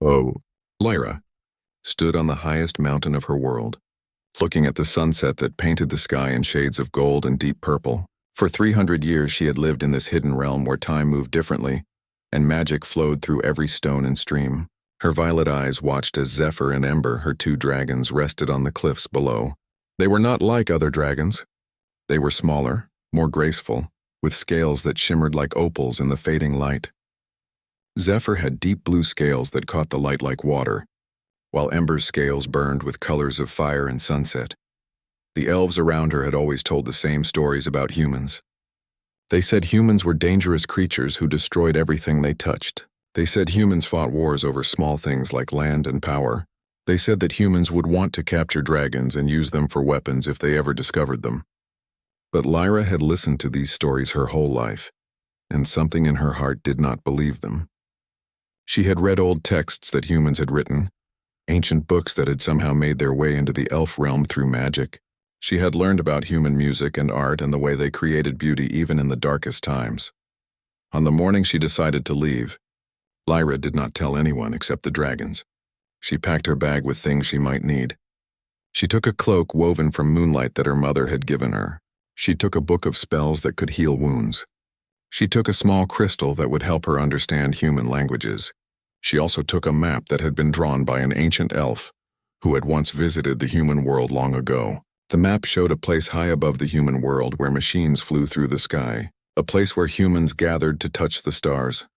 Oh, Lyra stood on the highest mountain of her world, looking at the sunset that painted the sky in shades of gold and deep purple. For 300 years she had lived in this hidden realm where time moved differently, and magic flowed through every stone and stream. Her violet eyes watched as Zephyr and Ember, her two dragons, rested on the cliffs below. They were not like other dragons. They were smaller, more graceful, with scales that shimmered like opals in the fading light. Zephyr had deep blue scales that caught the light like water, while Ember's scales burned with colors of fire and sunset. The elves around her had always told the same stories about humans. They said humans were dangerous creatures who destroyed everything they touched. They said humans fought wars over small things like land and power. They said that humans would want to capture dragons and use them for weapons if they ever discovered them. But Lyra had listened to these stories her whole life, and something in her heart did not believe them. She had read old texts that humans had written, ancient books that had somehow made their way into the elf realm through magic. She had learned about human music and art and the way they created beauty even in the darkest times. On the morning she decided to leave, Lyra did not tell anyone except the dragons. She packed her bag with things she might need. She took a cloak woven from moonlight that her mother had given her. She took a book of spells that could heal wounds. She took a small crystal that would help her understand human languages. She also took a map that had been drawn by an ancient elf who had once visited the human world long ago. The map showed a place high above the human world where machines flew through the sky, a place where humans gathered to touch the stars.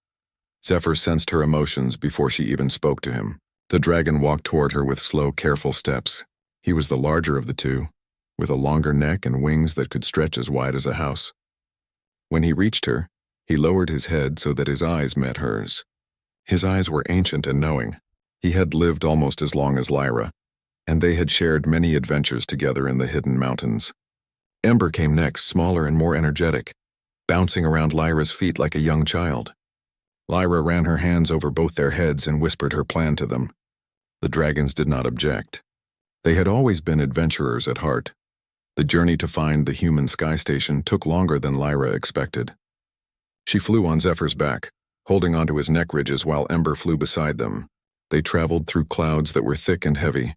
Zephyr sensed her emotions before she even spoke to him. The dragon walked toward her with slow, careful steps. He was the larger of the two, with a longer neck and wings that could stretch as wide as a house. When he reached her, he lowered his head so that his eyes met hers. His eyes were ancient and knowing. He had lived almost as long as Lyra, and they had shared many adventures together in the hidden mountains. Ember came next, smaller and more energetic, bouncing around Lyra's feet like a young child. Lyra ran her hands over both their heads and whispered her plan to them. The dragons did not object. They had always been adventurers at heart. The journey to find the human sky station took longer than Lyra expected. She flew on Zephyr's back, holding onto his neck ridges while Ember flew beside them. They traveled through clouds that were thick and heavy,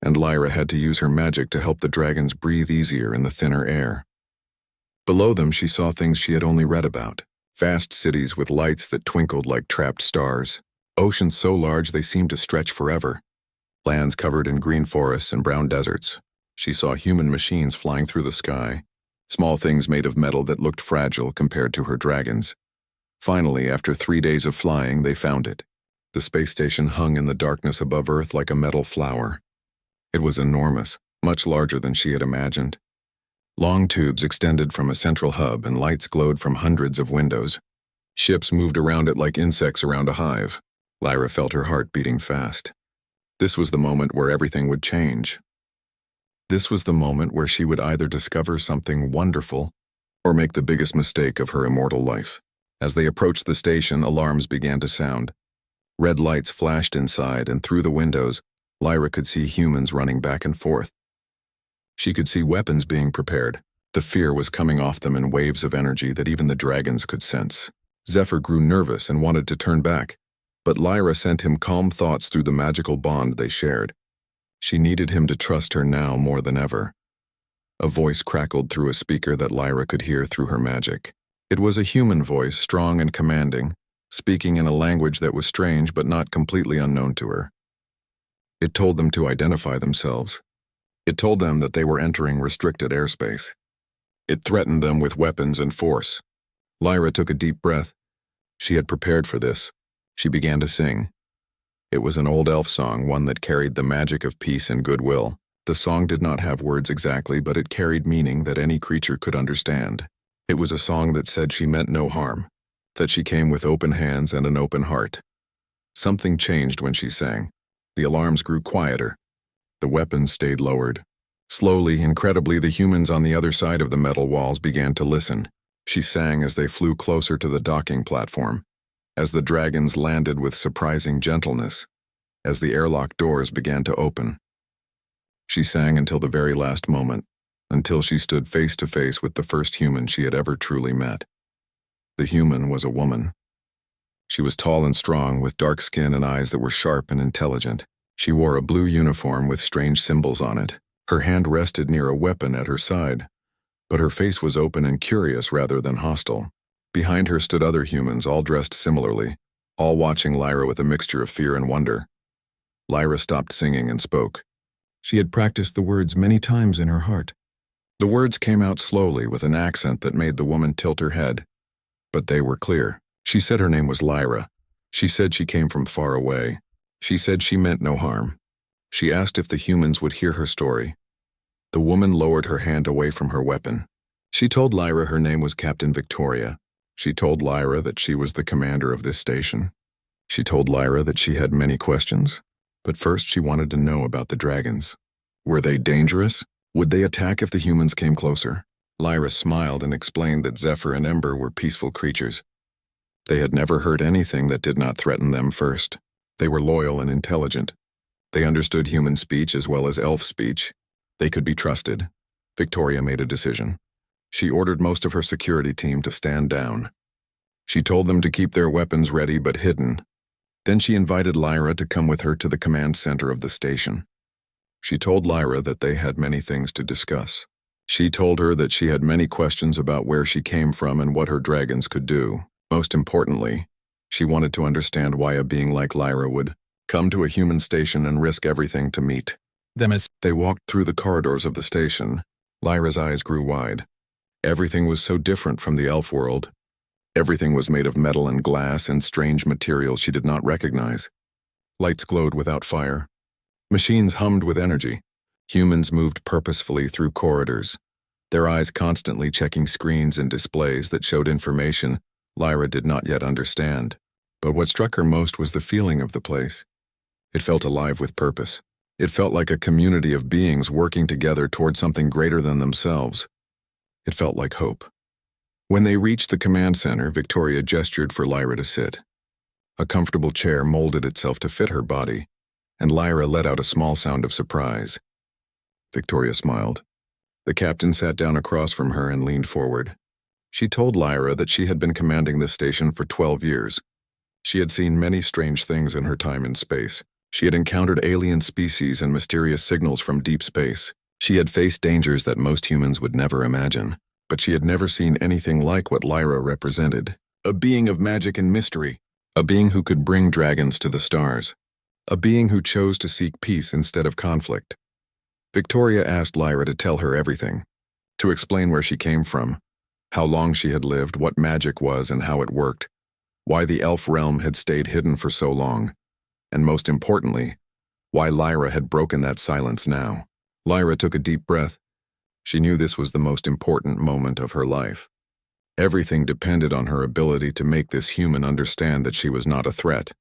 and Lyra had to use her magic to help the dragons breathe easier in the thinner air. Below them she saw things she had only read about. Vast cities with lights that twinkled like trapped stars. Oceans so large they seemed to stretch forever. Lands covered in green forests and brown deserts. She saw human machines flying through the sky, small things made of metal that looked fragile compared to her dragons. Finally, after 3 days of flying, they found it. The space station hung in the darkness above Earth like a metal flower. It was enormous, much larger than she had imagined. Long tubes extended from a central hub and lights glowed from hundreds of windows. Ships moved around it like insects around a hive. Lyra felt her heart beating fast. This was the moment where everything would change. This was the moment where she would either discover something wonderful or make the biggest mistake of her immortal life. As they approached the station, alarms began to sound. Red lights flashed inside, and through the windows, Lyra could see humans running back and forth. She could see weapons being prepared. The fear was coming off them in waves of energy that even the dragons could sense. Zephyr grew nervous and wanted to turn back, but Lyra sent him calm thoughts through the magical bond they shared. She needed him to trust her now more than ever. A voice crackled through a speaker that Lyra could hear through her magic. It was a human voice, strong and commanding, speaking in a language that was strange but not completely unknown to her. It told them to identify themselves. It told them that they were entering restricted airspace. It threatened them with weapons and force. Lyra took a deep breath. She had prepared for this. She began to sing. It was an old elf song, one that carried the magic of peace and goodwill. The song did not have words exactly, but it carried meaning that any creature could understand. It was a song that said she meant no harm, that she came with open hands and an open heart. Something changed when she sang. The alarms grew quieter. The weapons stayed lowered. Slowly, incredibly, the humans on the other side of the metal walls began to listen. She sang as they flew closer to the docking platform, as the dragons landed with surprising gentleness, as the airlock doors began to open. She sang until the very last moment, until she stood face to face with the first human she had ever truly met. The human was a woman. She was tall and strong, with dark skin and eyes that were sharp and intelligent. She wore a blue uniform with strange symbols on it. Her hand rested near a weapon at her side, but her face was open and curious rather than hostile. Behind her stood other humans, all dressed similarly, all watching Lyra with a mixture of fear and wonder. Lyra stopped singing and spoke. She had practiced the words many times in her heart. The words came out slowly with an accent that made the woman tilt her head, but they were clear. She said her name was Lyra. She said she came from far away. She said she meant no harm. She asked if the humans would hear her story. The woman lowered her hand away from her weapon. She told Lyra her name was Captain Victoria. She told Lyra that she was the commander of this station. She told Lyra that she had many questions, but first she wanted to know about the dragons. Were they dangerous? Would they attack if the humans came closer? Lyra smiled and explained that Zephyr and Ember were peaceful creatures. They had never heard anything that did not threaten them first. They were loyal and intelligent. They understood human speech as well as elf speech. They could be trusted. Victoria made a decision. She ordered most of her security team to stand down. She told them to keep their weapons ready but hidden. Then she invited Lyra to come with her to the command center of the station. She told Lyra that they had many things to discuss. She told her that she had many questions about where she came from and what her dragons could do. Most importantly, she wanted to understand why a being like Lyra would come to a human station and risk everything to meet them. As they walked through the corridors of the station, Lyra's eyes grew wide. Everything was so different from the elf world. Everything was made of metal and glass and strange materials she did not recognize. Lights glowed without fire. Machines hummed with energy. Humans moved purposefully through corridors, their eyes constantly checking screens and displays that showed information Lyra did not yet understand. But what struck her most was the feeling of the place. It felt alive with purpose. It felt like a community of beings working together toward something greater than themselves. It felt like hope. When they reached the command center, Victoria gestured for Lyra to sit. A comfortable chair molded itself to fit her body, and Lyra let out a small sound of surprise. Victoria smiled. The captain sat down across from her and leaned forward. She told Lyra that she had been commanding this station for 12 years. She had seen many strange things in her time in space. She had encountered alien species and mysterious signals from deep space. She had faced dangers that most humans would never imagine, but she had never seen anything like what Lyra represented. A being of magic and mystery. A being who could bring dragons to the stars. A being who chose to seek peace instead of conflict. Victoria asked Lyra to tell her everything, to explain where she came from, how long she had lived, what magic was and how it worked, why the elf realm had stayed hidden for so long, and most importantly, why Lyra had broken that silence now. Lyra took a deep breath. She knew this was the most important moment of her life. Everything depended on her ability to make this human understand that she was not a threat,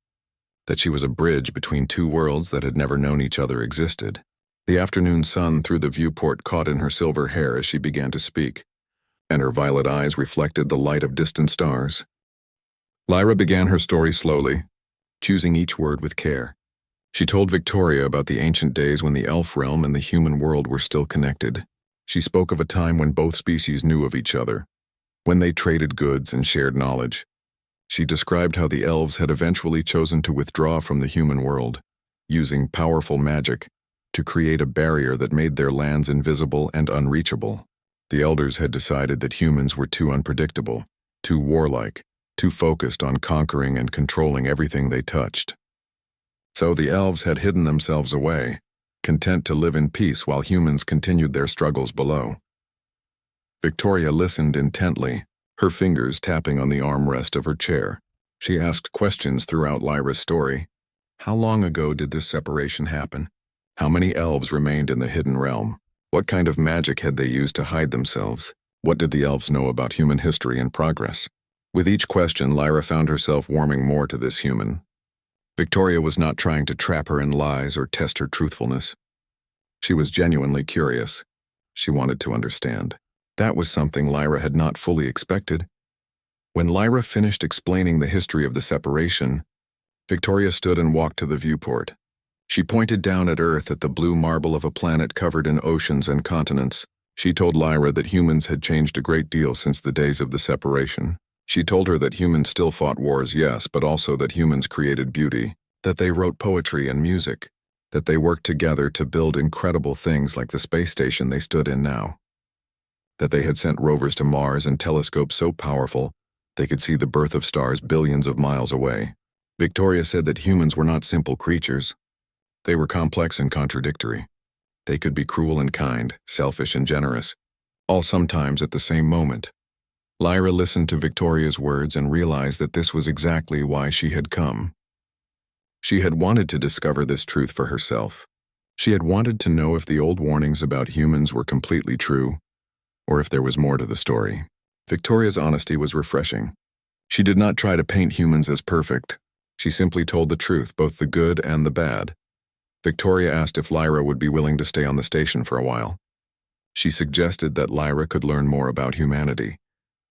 that she was a bridge between two worlds that had never known each other existed. The afternoon sun through the viewport caught in her silver hair as she began to speak, and her violet eyes reflected the light of distant stars. Lyra began her story slowly, choosing each word with care. She told Victoria about the ancient days when the elf realm and the human world were still connected. She spoke of a time when both species knew of each other, when they traded goods and shared knowledge. She described how the elves had eventually chosen to withdraw from the human world, using powerful magic to create a barrier that made their lands invisible and unreachable. The elders had decided that humans were too unpredictable, too warlike, too focused on conquering and controlling everything they touched. So the elves had hidden themselves away, content to live in peace while humans continued their struggles below. Victoria listened intently, her fingers tapping on the armrest of her chair. She asked questions throughout Lyra's story. How long ago did this separation happen? How many elves remained in the hidden realm? What kind of magic had they used to hide themselves? What did the elves know about human history and progress? With each question, Lyra found herself warming more to this human. Victoria was not trying to trap her in lies or test her truthfulness. She was genuinely curious. She wanted to understand. That was something Lyra had not fully expected. When Lyra finished explaining the history of the separation, Victoria stood and walked to the viewport. She pointed down at Earth at the blue marble of a planet covered in oceans and continents. She told Lyra that humans had changed a great deal since the days of the separation. She told her that humans still fought wars, yes, but also that humans created beauty, that they wrote poetry and music, that they worked together to build incredible things like the space station they stood in now, that they had sent rovers to Mars and telescopes so powerful they could see the birth of stars billions of miles away. Victoria said that humans were not simple creatures. They were complex and contradictory. They could be cruel and kind, selfish and generous, all sometimes at the same moment. Lyra listened to Victoria's words and realized that this was exactly why she had come. She had wanted to discover this truth for herself. She had wanted to know if the old warnings about humans were completely true, or if there was more to the story. Victoria's honesty was refreshing. She did not try to paint humans as perfect. She simply told the truth, both the good and the bad. Victoria asked if Lyra would be willing to stay on the station for a while. She suggested that Lyra could learn more about humanity,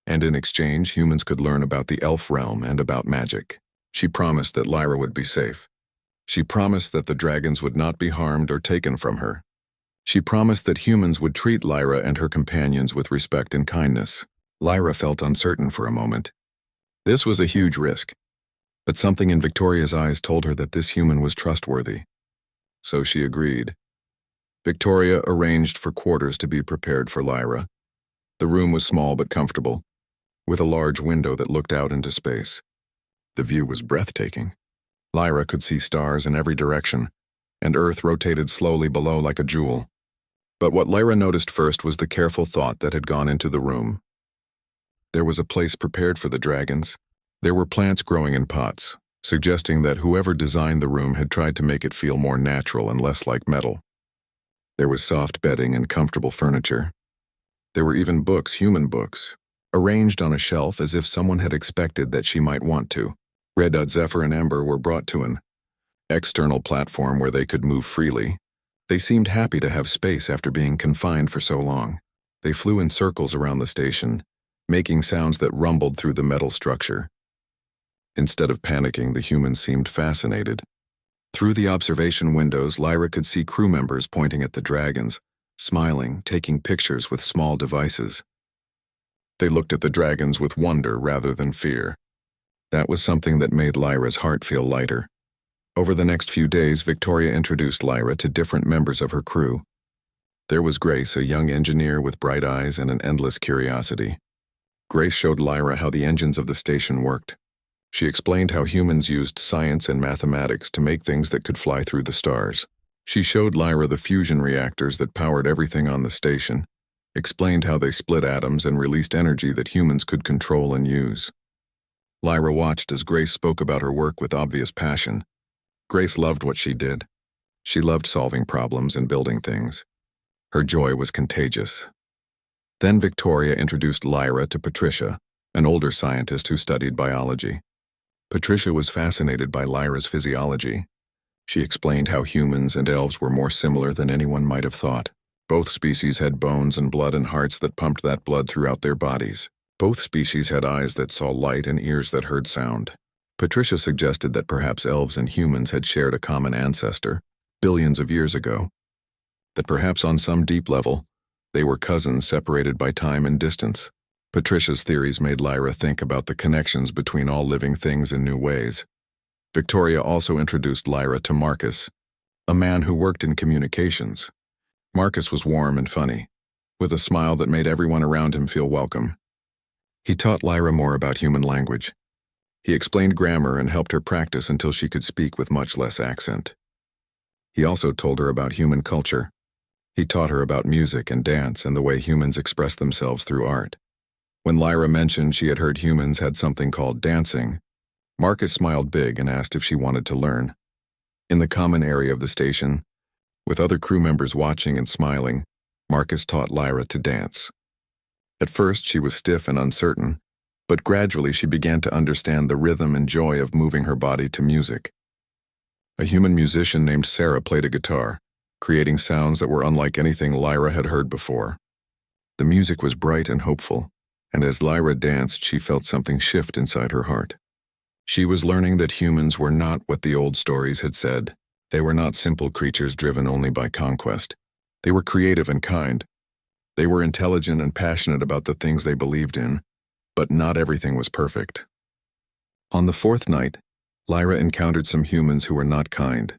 and in exchange, humans could learn about the elf realm and about magic. She promised that Lyra would be safe. She promised that the dragons would not be harmed or taken from her. She promised that humans would treat Lyra and her companions with respect and kindness. Lyra felt uncertain for a moment. This was a huge risk, but something in Victoria's eyes told her that this human was trustworthy. So she agreed. Victoria arranged for quarters to be prepared for Lyra. The room was small but comfortable, with a large window that looked out into space. The view was breathtaking. Lyra could see stars in every direction, and Earth rotated slowly below like a jewel. But what Lyra noticed first was the careful thought that had gone into the room. There was a place prepared for the dragons. There were plants growing in pots, suggesting that whoever designed the room had tried to make it feel more natural and less like metal. There was soft bedding and comfortable furniture. There were even books, human books, arranged on a shelf as if someone had expected that she might want to. Red, Zephyr, and Ember were brought to an external platform where they could move freely. They seemed happy to have space after being confined for so long. They flew in circles around the station, making sounds that rumbled through the metal structure. Instead of panicking, the humans seemed fascinated. Through the observation windows, Lyra could see crew members pointing at the dragons, smiling, taking pictures with small devices. They looked at the dragons with wonder rather than fear. That was something that made Lyra's heart feel lighter. Over the next few days, Victoria introduced Lyra to different members of her crew. There was Grace, a young engineer with bright eyes and an endless curiosity. Grace showed Lyra how the engines of the station worked. She explained how humans used science and mathematics to make things that could fly through the stars. She showed Lyra the fusion reactors that powered everything on the station, explained how they split atoms and released energy that humans could control and use. Lyra watched as Grace spoke about her work with obvious passion. Grace loved what she did. She loved solving problems and building things. Her joy was contagious. Then Victoria introduced Lyra to Patricia, an older scientist who studied biology. Patricia was fascinated by Lyra's physiology. She explained how humans and elves were more similar than anyone might have thought. Both species had bones and blood and hearts that pumped that blood throughout their bodies. Both species had eyes that saw light and ears that heard sound. Patricia suggested that perhaps elves and humans had shared a common ancestor, billions of years ago. That perhaps on some deep level, they were cousins separated by time and distance. Patricia's theories made Lyra think about the connections between all living things in new ways. Victoria also introduced Lyra to Marcus, a man who worked in communications. Marcus was warm and funny, with a smile that made everyone around him feel welcome. He taught Lyra more about human language. He explained grammar and helped her practice until she could speak with much less accent. He also told her about human culture. He taught her about music and dance and the way humans express themselves through art. When Lyra mentioned she had heard humans had something called dancing, Marcus smiled big and asked if she wanted to learn. In the common area of the station, with other crew members watching and smiling, Marcus taught Lyra to dance. At first, she was stiff and uncertain, but gradually she began to understand the rhythm and joy of moving her body to music. A human musician named Sarah played a guitar, creating sounds that were unlike anything Lyra had heard before. The music was bright and hopeful, and as Lyra danced, she felt something shift inside her heart. She was learning that humans were not what the old stories had said. They were not simple creatures driven only by conquest. They were creative and kind. They were intelligent and passionate about the things they believed in. But not everything was perfect. On the fourth night, Lyra encountered some humans who were not kind.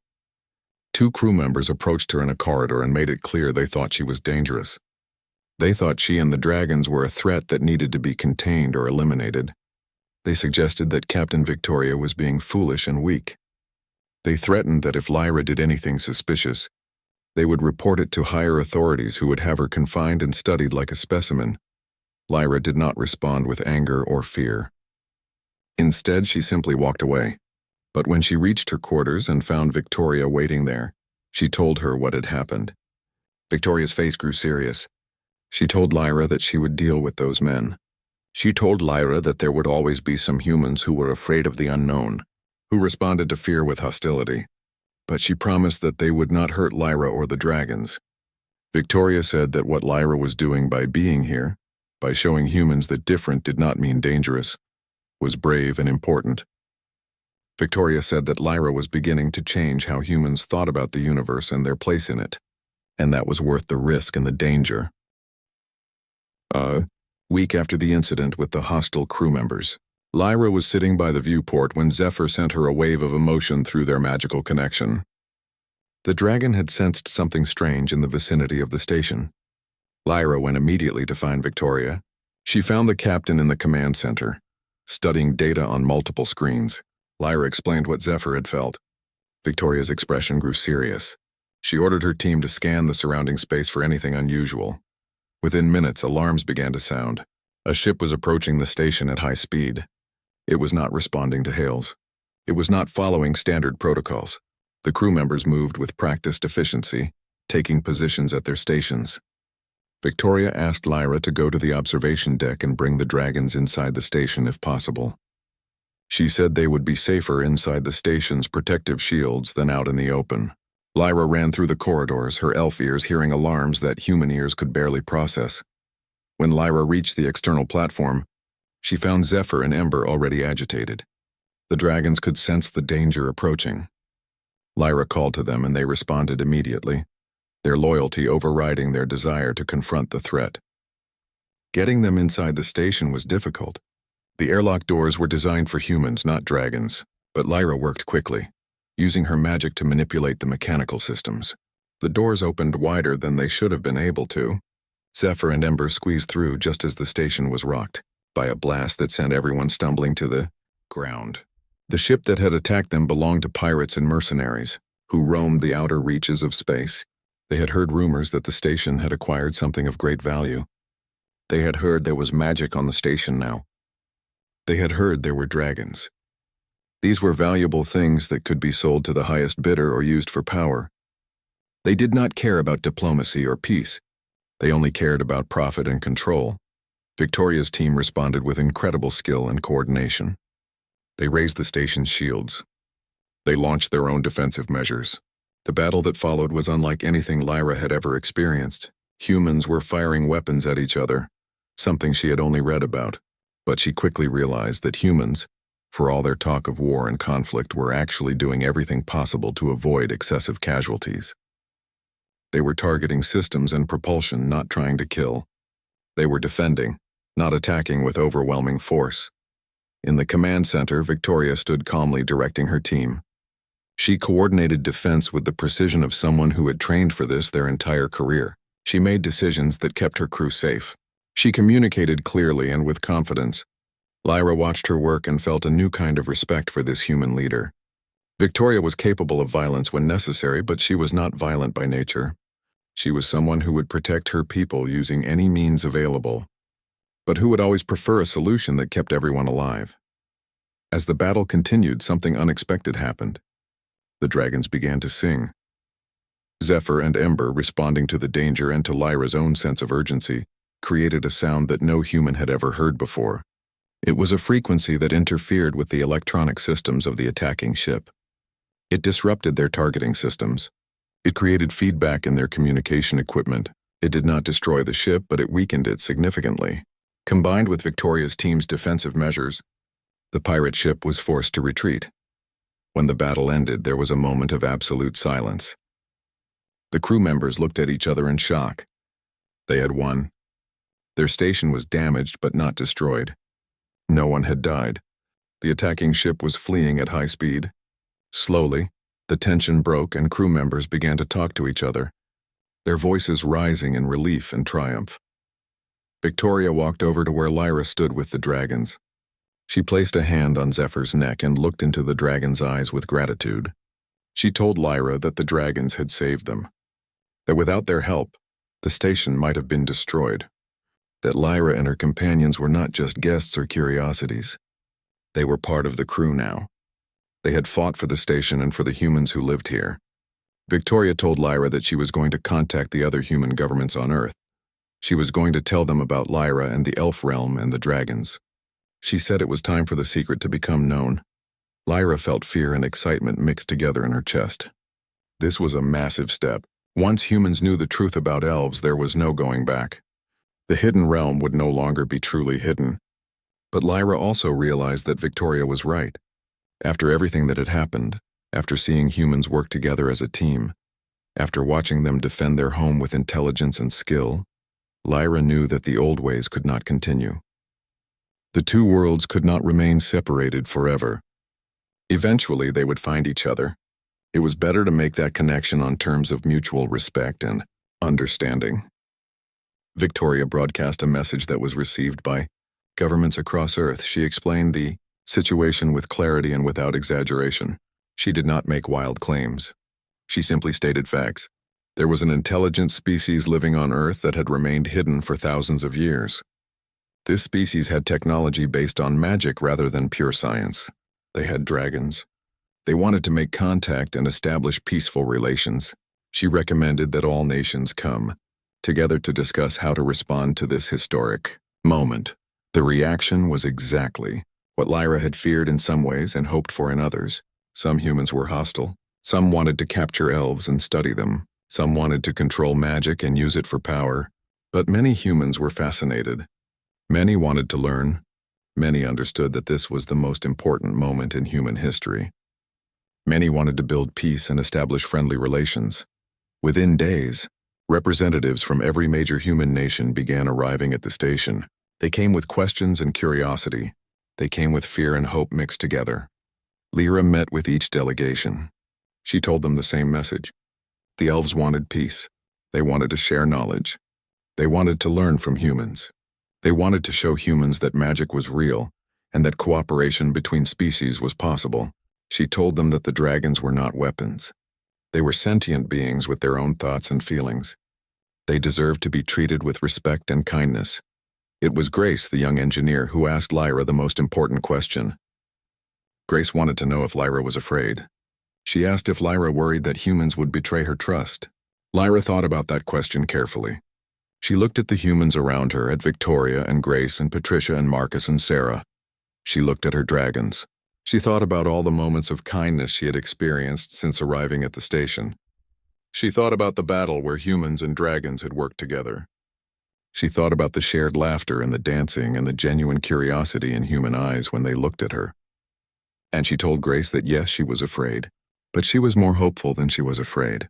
Two crew members approached her in a corridor and made it clear they thought she was dangerous. They thought she and the dragons were a threat that needed to be contained or eliminated. They suggested that Captain Victoria was being foolish and weak. They threatened that if Lyra did anything suspicious, they would report it to higher authorities who would have her confined and studied like a specimen. Lyra did not respond with anger or fear. Instead, she simply walked away. But when she reached her quarters and found Victoria waiting there, she told her what had happened. Victoria's face grew serious. She told Lyra that she would deal with those men. She told Lyra that there would always be some humans who were afraid of the unknown, who responded to fear with hostility. But she promised that they would not hurt Lyra or the dragons. Victoria said that what Lyra was doing by being here, by showing humans that different did not mean dangerous, was brave and important. Victoria said that Lyra was beginning to change how humans thought about the universe and their place in it, and that was worth the risk and the danger. A week after the incident with the hostile crew members, Lyra was sitting by the viewport when Zephyr sent her a wave of emotion through their magical connection. The dragon had sensed something strange in the vicinity of the station. Lyra went immediately to find Victoria. She found the captain in the command center, studying data on multiple screens. Lyra explained what Zephyr had felt. Victoria's expression grew serious. She ordered her team to scan the surrounding space for anything unusual. Within minutes, alarms began to sound. A ship was approaching the station at high speed. It was not responding to hails. It was not following standard protocols. The crew members moved with practiced efficiency, taking positions at their stations. Victoria asked Lyra to go to the observation deck and bring the dragons inside the station if possible. She said they would be safer inside the station's protective shields than out in the open. Lyra ran through the corridors, her elf ears hearing alarms that human ears could barely process. When Lyra reached the external platform, she found Zephyr and Ember already agitated. The dragons could sense the danger approaching. Lyra called to them and they responded immediately, their loyalty overriding their desire to confront the threat. Getting them inside the station was difficult. The airlock doors were designed for humans, not dragons, but Lyra worked quickly, using her magic to manipulate the mechanical systems. The doors opened wider than they should have been able to. Zephyr and Ember squeezed through just as the station was rocked by a blast that sent everyone stumbling to the ground. The ship that had attacked them belonged to pirates and mercenaries, who roamed the outer reaches of space. They had heard rumors that the station had acquired something of great value. They had heard there was magic on the station now. They had heard there were dragons. These were valuable things that could be sold to the highest bidder or used for power. They did not care about diplomacy or peace. They only cared about profit and control. Victoria's team responded with incredible skill and coordination. They raised the station's shields. They launched their own defensive measures. The battle that followed was unlike anything Lyra had ever experienced. Humans were firing weapons at each other, something she had only read about. But she quickly realized that humans, for all their talk of war and conflict, were actually doing everything possible to avoid excessive casualties. They were targeting systems and propulsion, not trying to kill. They were defending, not attacking with overwhelming force. In the command center, Victoria stood calmly directing her team. She coordinated defense with the precision of someone who had trained for this their entire career. She made decisions that kept her crew safe. She communicated clearly and with confidence. Lyra watched her work and felt a new kind of respect for this human leader. Victoria was capable of violence when necessary, but she was not violent by nature. She was someone who would protect her people using any means available, but who would always prefer a solution that kept everyone alive. As the battle continued, something unexpected happened. The dragons began to sing. Zephyr and Ember, responding to the danger and to Lyra's own sense of urgency, created a sound that no human had ever heard before. It was a frequency that interfered with the electronic systems of the attacking ship. It disrupted their targeting systems. It created feedback in their communication equipment. It did not destroy the ship, but it weakened it significantly. Combined with Victoria's team's defensive measures, the pirate ship was forced to retreat. When the battle ended, there was a moment of absolute silence. The crew members looked at each other in shock. They had won. Their station was damaged but not destroyed. No one had died. The attacking ship was fleeing at high speed. Slowly, the tension broke and crew members began to talk to each other, their voices rising in relief and triumph. Victoria walked over to where Lyra stood with the dragons. She placed a hand on Zephyr's neck and looked into the dragon's eyes with gratitude. She told Lyra that the dragons had saved them, that without their help, the station might have been destroyed, that Lyra and her companions were not just guests or curiosities. They were part of the crew now. They had fought for the station and for the humans who lived here. Victoria told Lyra that she was going to contact the other human governments on Earth. She was going to tell them about Lyra and the elf realm and the dragons. She said it was time for the secret to become known. Lyra felt fear and excitement mixed together in her chest. This was a massive step. Once humans knew the truth about elves, there was no going back. The hidden realm would no longer be truly hidden. But Lyra also realized that Victoria was right. After everything that had happened, after seeing humans work together as a team, after watching them defend their home with intelligence and skill, Lyra knew that the old ways could not continue. The two worlds could not remain separated forever. Eventually, they would find each other. It was better to make that connection on terms of mutual respect and understanding. Victoria broadcast a message that was received by governments across Earth. She explained the situation with clarity and without exaggeration. She did not make wild claims. She simply stated facts. There was an intelligent species living on Earth that had remained hidden for thousands of years. This species had technology based on magic rather than pure science. They had dragons. They wanted to make contact and establish peaceful relations. She recommended that all nations come together to discuss how to respond to this historic moment. The reaction was exactly what Lyra had feared in some ways and hoped for in others. Some humans were hostile. Some wanted to capture elves and study them. Some wanted to control magic and use it for power. But many humans were fascinated. Many wanted to learn. Many understood that this was the most important moment in human history. Many wanted to build peace and establish friendly relations. Within days, representatives from every major human nation began arriving at the station. They came with questions and curiosity. They came with fear and hope mixed together. Lyra met with each delegation. She told them the same message. The elves wanted peace. They wanted to share knowledge. They wanted to learn from humans. They wanted to show humans that magic was real and that cooperation between species was possible. She told them that the dragons were not weapons. They were sentient beings with their own thoughts and feelings. They deserved to be treated with respect and kindness. It was Grace, the young engineer, who asked Lyra the most important question. Grace wanted to know if Lyra was afraid. She asked if Lyra worried that humans would betray her trust. Lyra thought about that question carefully. She looked at the humans around her, at Victoria and Grace and Patricia and Marcus and Sarah. She looked at her dragons. She thought about all the moments of kindness she had experienced since arriving at the station. She thought about the battle where humans and dragons had worked together. She thought about the shared laughter and the dancing and the genuine curiosity in human eyes when they looked at her. And she told Grace that yes, she was afraid, but she was more hopeful than she was afraid.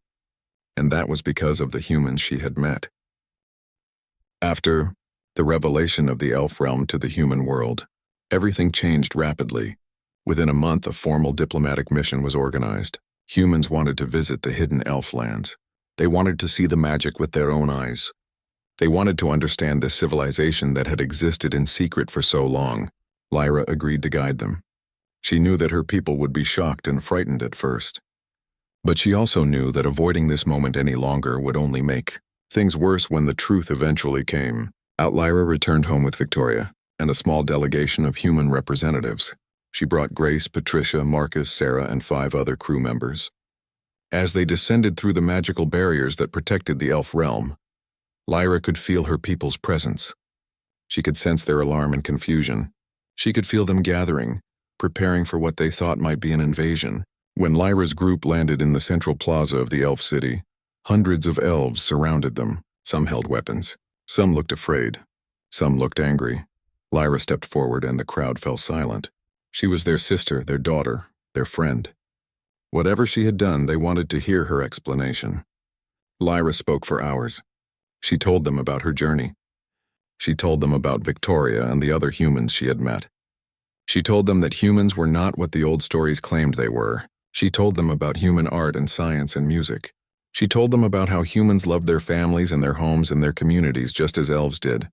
And that was because of the humans she had met. After the revelation of the elf realm to the human world, everything changed rapidly. Within a month, a formal diplomatic mission was organized. Humans wanted to visit the hidden elf lands. They wanted to see the magic with their own eyes. They wanted to understand the civilization that had existed in secret for so long. Lyra agreed to guide them. She knew that her people would be shocked and frightened at first. But she also knew that avoiding this moment any longer would only make things worse when the truth eventually came. Lyra returned home with Victoria and a small delegation of human representatives. She brought Grace, Patricia, Marcus, Sarah, and 5 other crew members. As they descended through the magical barriers that protected the elf realm, Lyra could feel her people's presence. She could sense their alarm and confusion. She could feel them gathering, preparing for what they thought might be an invasion. When Lyra's group landed in the central plaza of the elf city, hundreds of elves surrounded them. Some held weapons. Some looked afraid. Some looked angry. Lyra stepped forward and the crowd fell silent. She was their sister, their daughter, their friend. Whatever she had done, they wanted to hear her explanation. Lyra spoke for hours. She told them about her journey. She told them about Victoria and the other humans she had met. She told them that humans were not what the old stories claimed they were. She told them about human art and science and music. She told them about how humans loved their families and their homes and their communities just as elves did.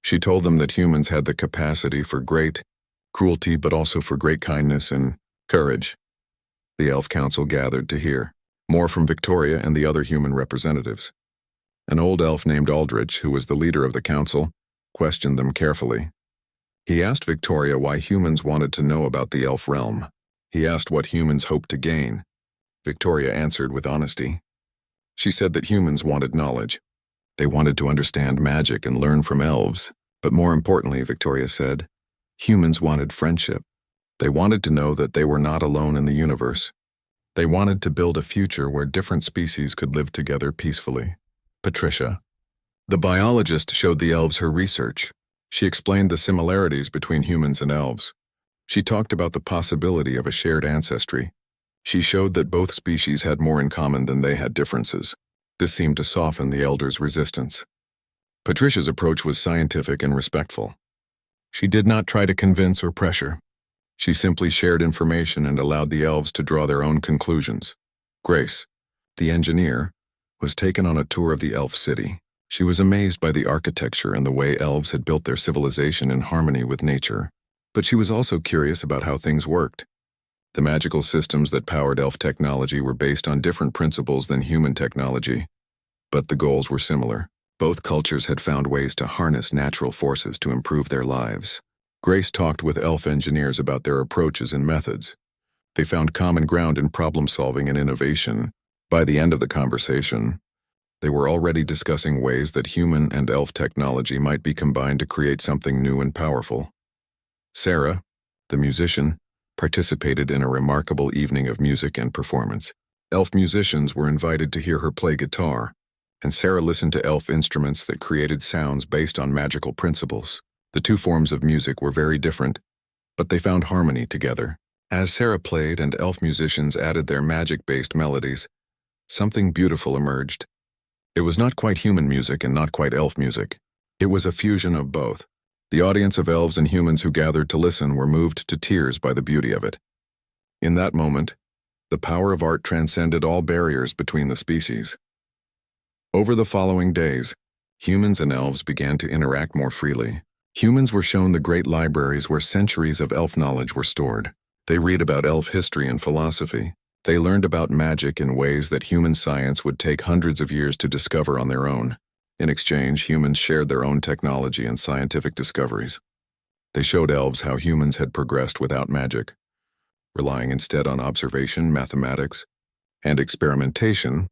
She told them that humans had the capacity for great cruelty but also for great kindness and courage. The Elf Council gathered to hear more from Victoria and the other human representatives. An old elf named Aldrich, who was the leader of the council, questioned them carefully. He asked Victoria why humans wanted to know about the elf realm. He asked what humans hoped to gain. Victoria answered with honesty. She said that humans wanted knowledge. They wanted to understand magic and learn from elves. But more importantly, Victoria said, humans wanted friendship. They wanted to know that they were not alone in the universe. They wanted to build a future where different species could live together peacefully. Patricia, the biologist, showed the elves her research. She explained the similarities between humans and elves. She talked about the possibility of a shared ancestry. She showed that both species had more in common than they had differences. This seemed to soften the elders' resistance. Patricia's approach was scientific and respectful. She did not try to convince or pressure. She simply shared information and allowed the elves to draw their own conclusions. Grace, the engineer, was taken on a tour of the elf city. She was amazed by the architecture and the way elves had built their civilization in harmony with nature. But she was also curious about how things worked. The magical systems that powered elf technology were based on different principles than human technology. But the goals were similar. Both cultures had found ways to harness natural forces to improve their lives. Grace talked with elf engineers about their approaches and methods. They found common ground in problem-solving and innovation. By the end of the conversation, they were already discussing ways that human and elf technology might be combined to create something new and powerful. Sarah, the musician, participated in a remarkable evening of music and performance. Elf musicians were invited to hear her play guitar, and Sarah listened to elf instruments that created sounds based on magical principles. The two forms of music were very different, but they found harmony together. As Sarah played and elf musicians added their magic-based melodies, something beautiful emerged. It was not quite human music and not quite elf music. It was a fusion of both. The audience of elves and humans who gathered to listen were moved to tears by the beauty of it. In that moment, the power of art transcended all barriers between the species. Over the following days, humans and elves began to interact more freely. Humans were shown the great libraries where centuries of elf knowledge were stored. They read about elf history and philosophy. They learned about magic in ways that human science would take hundreds of years to discover on their own. In exchange, humans shared their own technology and scientific discoveries. They showed elves how humans had progressed without magic, relying instead on observation, mathematics, and experimentation,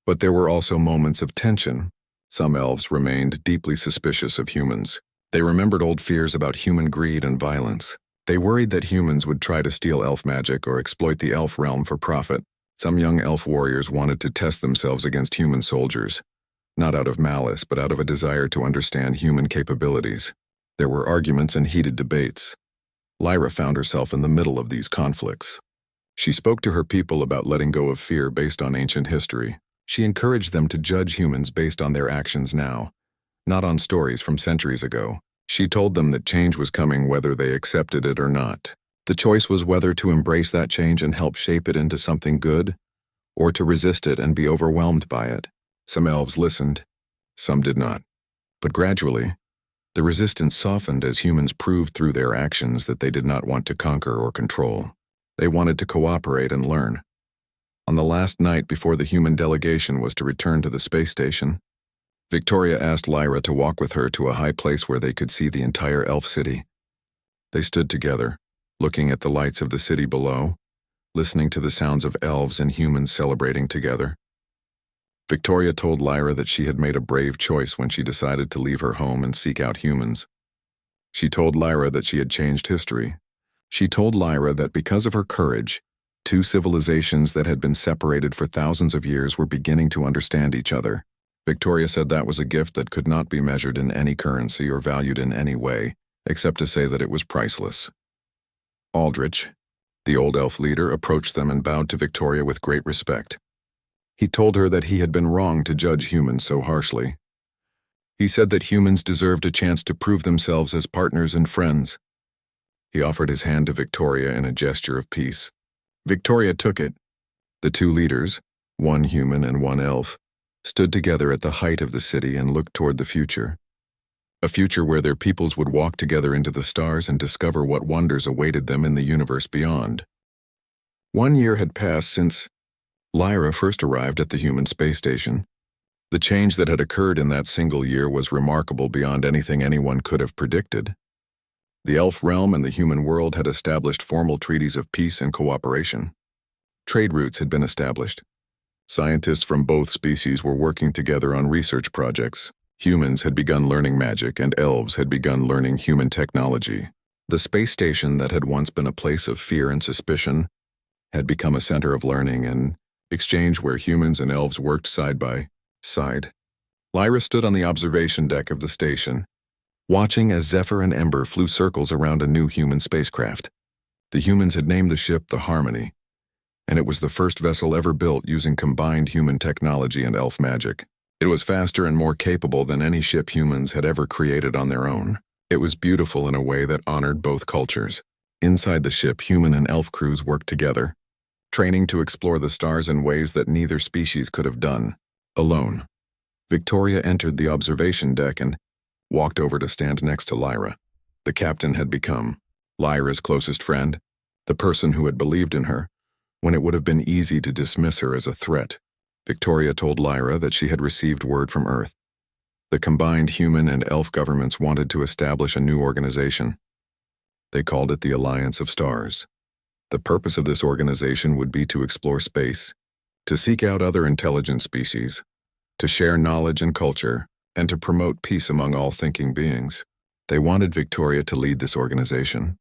but there were also moments of tension. Some elves remained deeply suspicious of humans. They remembered old fears about human greed and violence. They worried that humans would try to steal elf magic or exploit the elf realm for profit. Some young elf warriors wanted to test themselves against human soldiers, not out of malice, but out of a desire to understand human capabilities. There were arguments and heated debates. Lyra found herself in the middle of these conflicts. She spoke to her people about letting go of fear based on ancient history. She encouraged them to judge humans based on their actions now, not on stories from centuries ago. She told them that change was coming whether they accepted it or not. The choice was whether to embrace that change and help shape it into something good, or to resist it and be overwhelmed by it. Some elves listened, some did not. But gradually, the resistance softened as humans proved through their actions that they did not want to conquer or control. They wanted to cooperate and learn. On the last night before the human delegation was to return to the space station, Victoria asked Lyra to walk with her to a high place where they could see the entire elf city. They stood together, looking at the lights of the city below, listening to the sounds of elves and humans celebrating together. Victoria told Lyra that she had made a brave choice when she decided to leave her home and seek out humans. She told Lyra that she had changed history. She told Lyra that because of her courage, two civilizations that had been separated for thousands of years were beginning to understand each other. Victoria said that was a gift that could not be measured in any currency or valued in any way, except to say that it was priceless. Aldrich, the old elf leader, approached them and bowed to Victoria with great respect. He told her that he had been wrong to judge humans so harshly. He said that humans deserved a chance to prove themselves as partners and friends. He offered his hand to Victoria in a gesture of peace. Victoria took it. The two leaders, one human and one elf, stood together at the height of the city and looked toward the future. A future where their peoples would walk together into the stars and discover what wonders awaited them in the universe beyond. 1 year had passed since Lyra first arrived at the human space station. The change that had occurred in that single year was remarkable beyond anything anyone could have predicted. The elf realm and the human world had established formal treaties of peace and cooperation. Trade routes had been established. Scientists from both species were working together on research projects. Humans had begun learning magic, and elves had begun learning human technology. The space station that had once been a place of fear and suspicion had become a center of learning and exchange where humans and elves worked side by side. Lyra stood on the observation deck of the station, watching as Zephyr and Ember flew circles around a new human spacecraft. The humans had named the ship the Harmony, and it was the first vessel ever built using combined human technology and elf magic. It was faster and more capable than any ship humans had ever created on their own. It was beautiful in a way that honored both cultures. Inside the ship, human and elf crews worked together, training to explore the stars in ways that neither species could have done alone. Victoria entered the observation deck and walked over to stand next to Lyra. The captain had become Lyra's closest friend, the person who had believed in her when it would have been easy to dismiss her as a threat. Victoria told Lyra that she had received word from Earth. The combined human and elf governments wanted to establish a new organization. They called it the Alliance of Stars. The purpose of this organization would be to explore space, to seek out other intelligent species, to share knowledge and culture, and to promote peace among all thinking beings. They wanted Victoria to lead this organization.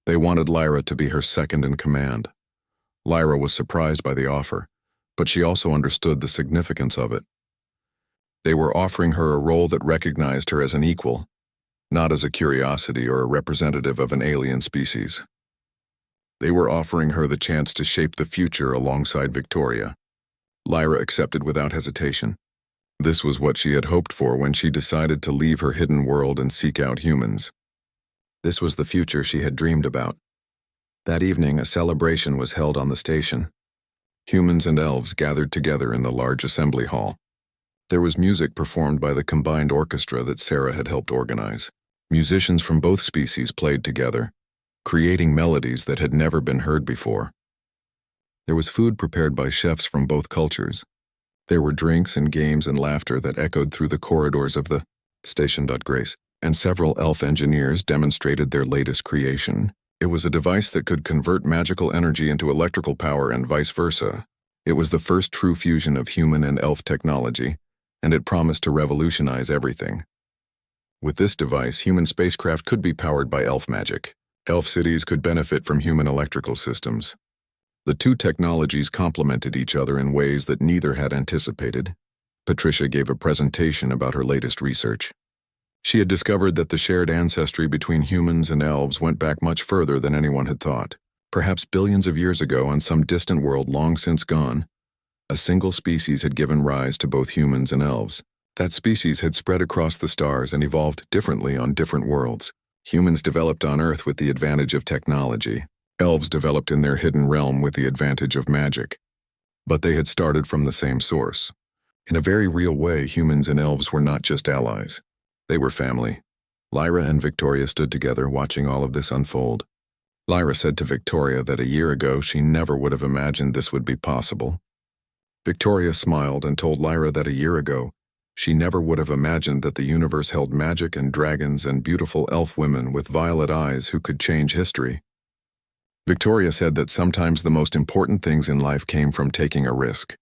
They wanted Lyra to be her second in command. Lyra was surprised by the offer, but she also understood the significance of it. They were offering her a role that recognized her as an equal, not as a curiosity or a representative of an alien species. They were offering her the chance to shape the future alongside Victoria. Lyra accepted without hesitation. This was what she had hoped for when she decided to leave her hidden world and seek out humans. This was the future she had dreamed about. That evening, a celebration was held on the station. Humans and elves gathered together in the large assembly hall. There was music performed by the combined orchestra that Sarah had helped organize. Musicians from both species played together, creating melodies that had never been heard before. There was food prepared by chefs from both cultures. There were drinks and games and laughter that echoed through the corridors of the station. Grace and several elf engineers demonstrated their latest creation. It was a device that could convert magical energy into electrical power and vice versa. It was the first true fusion of human and elf technology, and it promised to revolutionize everything. With this device, human spacecraft could be powered by elf magic. Elf cities could benefit from human electrical systems. The two technologies complemented each other in ways that neither had anticipated. Patricia gave a presentation about her latest research. She had discovered that the shared ancestry between humans and elves went back much further than anyone had thought. Perhaps billions of years ago, on some distant world long since gone, a single species had given rise to both humans and elves. That species had spread across the stars and evolved differently on different worlds. Humans developed on Earth with the advantage of technology. Elves developed in their hidden realm with the advantage of magic. But they had started from the same source. In a very real way, humans and elves were not just allies. They were family. Lyra and Victoria stood together watching all of this unfold. Lyra said to Victoria that a year ago she never would have imagined this would be possible. Victoria smiled and told Lyra that a year ago she never would have imagined that the universe held magic and dragons and beautiful elf women with violet eyes who could change history. Victoria said that sometimes the most important things in life came from taking a risk,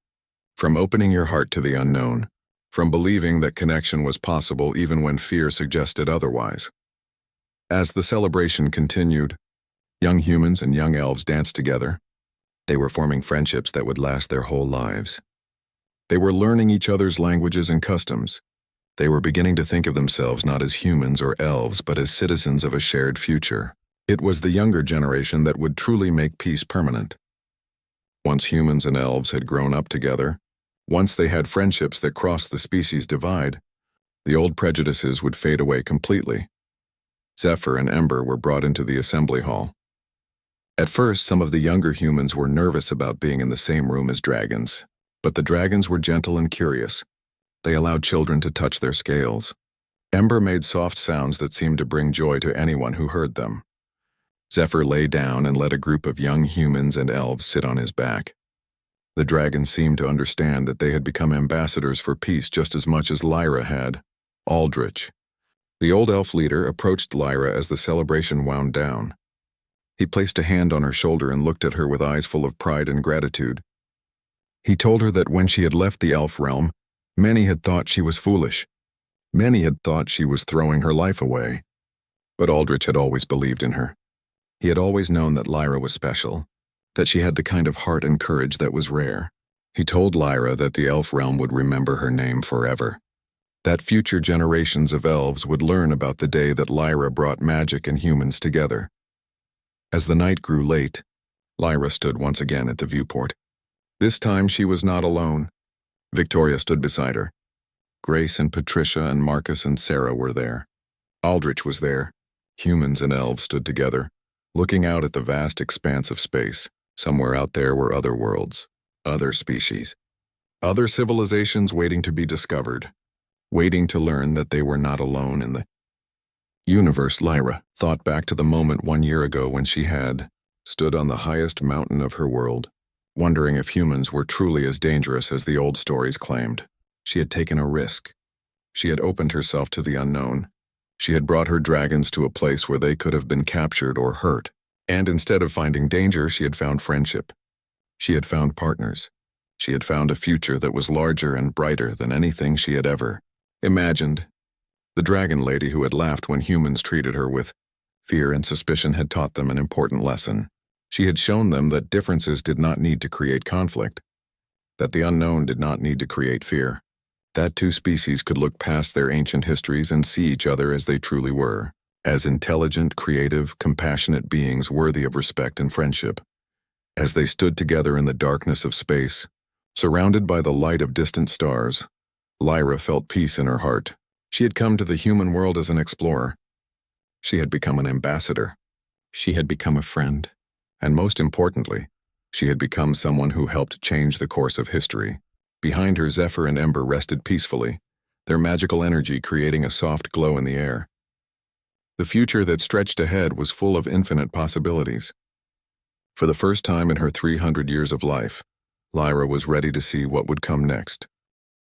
from opening your heart to the unknown, from believing that connection was possible even when fear suggested otherwise. As the celebration continued, young humans and young elves danced together. They were forming friendships that would last their whole lives. They were learning each other's languages and customs. They were beginning to think of themselves not as humans or elves, but as citizens of a shared future. It was the younger generation that would truly make peace permanent. Once humans and elves had grown up together, once they had friendships that crossed the species divide, the old prejudices would fade away completely. Zephyr and Ember were brought into the assembly hall. At first, some of the younger humans were nervous about being in the same room as dragons, but the dragons were gentle and curious. They allowed children to touch their scales. Ember made soft sounds that seemed to bring joy to anyone who heard them. Zephyr lay down and let a group of young humans and elves sit on his back. The dragons seemed to understand that they had become ambassadors for peace just as much as Lyra had. Aldrich. The old elf leader approached Lyra as the celebration wound down. He placed a hand on her shoulder and looked at her with eyes full of pride and gratitude. He told her that when she had left the elf realm, many had thought she was foolish. Many had thought she was throwing her life away. But Aldrich had always believed in her. He had always known that Lyra was special, that she had the kind of heart and courage that was rare. He told Lyra that the elf realm would remember her name forever, that future generations of elves would learn about the day that Lyra brought magic and humans together. As the night grew late, Lyra stood once again at the viewport. This time she was not alone. Victoria stood beside her. Grace and Patricia and Marcus and Sarah were there. Aldrich was there. Humans and elves stood together, looking out at the vast expanse of space. Somewhere out there were other worlds, other species, other civilizations waiting to be discovered, waiting to learn that they were not alone in the universe. Lyra thought back to the moment 1 year ago when she had stood on the highest mountain of her world, wondering if humans were truly as dangerous as the old stories claimed. She had taken a risk. She had opened herself to the unknown. She had brought her dragons to a place where they could have been captured or hurt. And instead of finding danger, she had found friendship. She had found partners. She had found a future that was larger and brighter than anything she had ever imagined. The dragon lady who had laughed when humans treated her with fear and suspicion had taught them an important lesson. She had shown them that differences did not need to create conflict, that the unknown did not need to create fear, that two species could look past their ancient histories and see each other as they truly were, as intelligent, creative, compassionate beings worthy of respect and friendship. As they stood together in the darkness of space, surrounded by the light of distant stars, Lyra felt peace in her heart. She had come to the human world as an explorer. She had become an ambassador. She had become a friend. And most importantly, she had become someone who helped change the course of history. Behind her, Zephyr and Ember rested peacefully, their magical energy creating a soft glow in the air. The future that stretched ahead was full of infinite possibilities. For the first time in her 300 years of life, Lyra was ready to see what would come next.